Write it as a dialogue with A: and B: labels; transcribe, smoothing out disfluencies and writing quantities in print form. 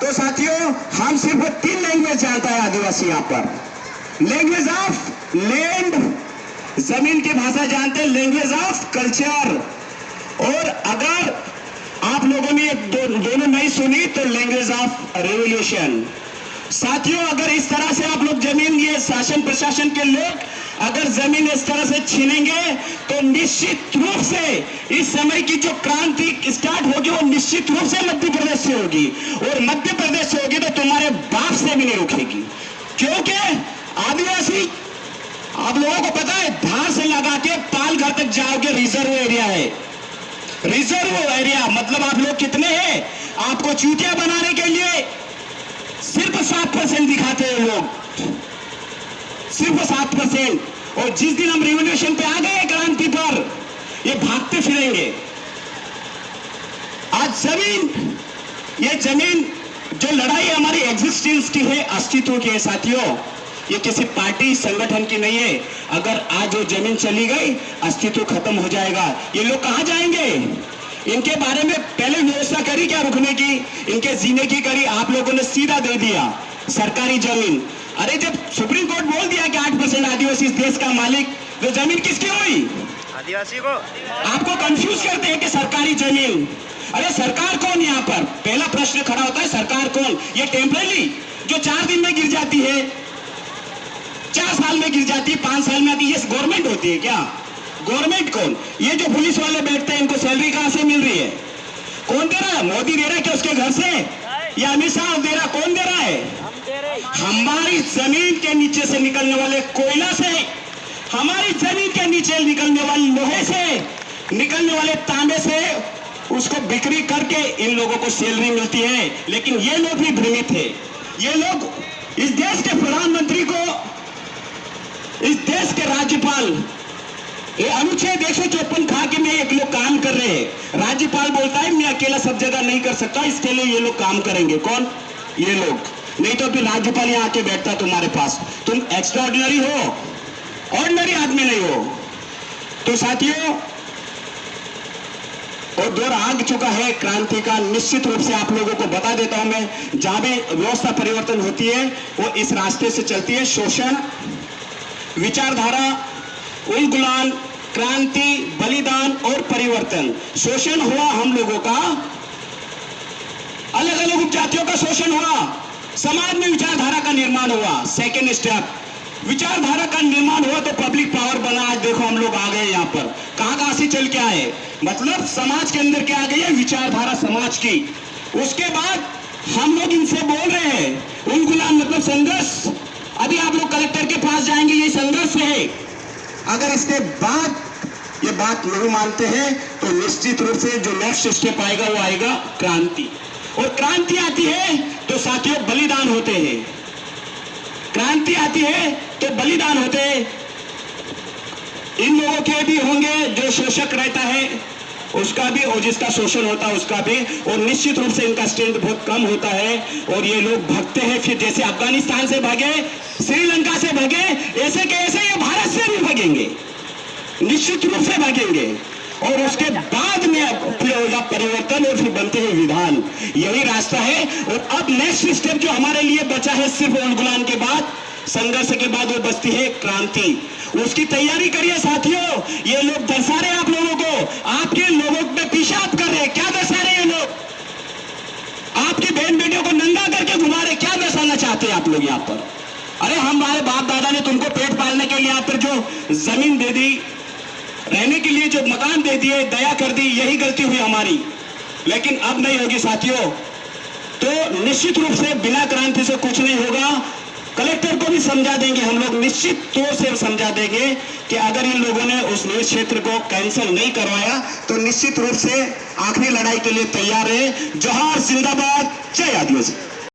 A: तो साथियों, हम सिर्फ 3 लैंग्वेज जानता है आदिवासी यहाँ पर। लैंग्वेज ऑफ लैंड, जमीन की भाषा जानते हैं, लैंग्वेज ऑफ कल्चर, और अगर आप लोगों ने दोनों नहीं सुनी तो लैंग्वेज ऑफ रेवोल्यूशन। साथियों, अगर इस तरह से आप लोग जमीन, ये शासन प्रशासन के लोग अगर जमीन इस तरह से छीनेंगे तो निश्चित रूप से इस समय की जो क्रांति स्टार्ट होगी वो निश्चित रूप से मध्य प्रदेश से होगी, और मध्य प्रदेश से होगी तो तुम्हारे बाप से भी नहीं रुकेगी। क्योंकि आदिवासी, आप लोगों को पता है, धार से लगा के पालघर तक जाओगे रिजर्व एरिया है। रिजर्व एरिया मतलब आप लोग कितने हैं? आपको चूतिया बनाने के लिए सिर्फ 7% दिखाते हैं लोग, सिर्फ 7%। और जिस दिन हम रिवोल्यूशन पे आ गए, क्रांति पर, ये भागते फिरेंगे। आज जमीन, ये जमीन जो लड़ाई हमारी एग्जिस्टेंस की है, अस्तित्व की है साथियों, ये किसी पार्टी संगठन की नहीं है। अगर आज वो जमीन चली गई, अस्तित्व खत्म हो जाएगा। ये लोग कहां जाएंगे? इनके बारे में पहले व्यवस्था करी क्या रुकने की? इनके जीने की करी? आप लोगों ने सीधा दे दिया सरकारी जमीन। अरे जब सुप्रीम कोर्ट बोल दिया कि 8% आदिवासी इस देश का मालिक, तो जमीन किसकी हुई?
B: आदिवासी को।
A: आपको कंफ्यूज करते हैं कि सरकारी जमीन। अरे सरकार कौन? यहाँ पर पहला प्रश्न खड़ा होता है, सरकार कौन? ये टेम्परेरी जो 4 दिन में गिर जाती है, 4 साल में गिर जाती है, 5 साल में आती है, ये गवर्नमेंट होती है क्या? गवर्नमेंट कौन? ये जो पुलिस वाले बैठते हैं, इनको सैलरी कहां से मिल रही है? कौन दे रहा है? मोदी दे रहा है क्या उसके घर से, या अमित शाह दे रहा? कौन दे रहा है? हमारी जमीन के नीचे से निकलने वाले कोयला से, हमारी जमीन के नीचे निकलने वाले लोहे से, निकलने वाले तांबे से उसको बिक्री करके इन लोगों को सैलरी मिलती है। लेकिन ये लोग भी भ्रमित है। ये लोग इस देश के प्रधानमंत्री को, इस देश के राज्यपाल, ये अनुच्छेद 154 खा के में एक लोग काम कर रहे हैं। राज्यपाल बोलता है मैं अकेला सब जगह नहीं कर सकता, इसके लिए ये लोग काम करेंगे। कौन? ये लोग। नहीं तो फिर राज्यपाल यहाँ आके बैठता तुम्हारे पास। तुम एक्स्ट्राऑर्डिनरी हो, ऑर्डिनरी आदमी नहीं हो। तो साथियों, और दौर आ चुका है क्रांति का। निश्चित रूप से आप लोगों को बता देता हूं मैं, जहां भी व्यवस्था परिवर्तन होती है वो इस रास्ते से चलती है। शोषण, विचारधारा, उलगुलान, क्रांति, बलिदान और परिवर्तन। शोषण हुआ हम लोगों का, अलग अलग उपजातियों का शोषण हुआ, समाज में विचारधारा का निर्माण हुआ। सेकेंड स्टेप, विचारधारा का निर्माण हुआ तो पब्लिक पावर बना। आज देखो हम लोग आ गए यहाँ पर, कहां से चल के आए, मतलब समाज के अंदर क्या आ गई है? विचारधारा समाज की। उसके बाद हम लोग इनसे बोल रहे हैं उलगुलान मतलब संघर्ष। अभी आप लोग कलेक्टर के पास जाएंगे, ये संघर्ष है। अगर इसके बाद ये बात नहीं मानते हैं तो निश्चित रूप से जो नेक्स्ट स्टेप आएगा वो आएगा क्रांति। और क्रांति आती है तो साथियों बलिदान होते हैं। क्रांति आती है तो बलिदान होते हैं। इन लोगों के भी होंगे, जो शोषक रहता है उसका भी, और जिसका शोषण होता है उसका भी। और निश्चित रूप से इनका स्ट्रेंथ बहुत कम होता है और ये लोग भागते हैं। फिर जैसे अफगानिस्तान से भागे, श्रीलंका से भागे, ऐसे के ऐसे ये भारत से भी भागेंगे, निश्चित रूप से भागेंगे। और उसके बाद में फिर होगा परिवर्तन और फिर बनते हैं विधान। यही रास्ता है। और अब नेक्स्ट स्टेप जो हमारे लिए बचा है, सिर्फ उलगुलान के बाद, संघर्ष के बाद, वो बचती है क्रांति। उसकी तैयारी करिए साथियों। ये लोग दर्शा रहे आप लोगों को, आपके लोगों पे पेशाब कर रहे। क्या दर्शा रहे ये लोग? आपकी बहन बेटियों को नंगा करके घुमा रहे। क्या दर्शाना चाहते हैं आप लोग यहाँ पर? अरे हमारे बाप दादा ने तुमको पेट पालने के लिए यहाँ पर जो जमीन दे दी, रहने के लिए जो मकान दे दिए, दया कर दी, यही गलती हुई हमारी। लेकिन अब नहीं होगी साथियों। तो निश्चित रूप से बिना क्रांति से कुछ नहीं होगा। कलेक्टर को भी समझा देंगे हम लोग, निश्चित तौर से समझा देंगे कि अगर इन लोगों ने उस निवेश क्षेत्र को कैंसिल नहीं करवाया तो निश्चित रूप से आखिरी लड़ाई के लिए तैयार है। जोहार, जिंदाबाद, जय आदिवासी।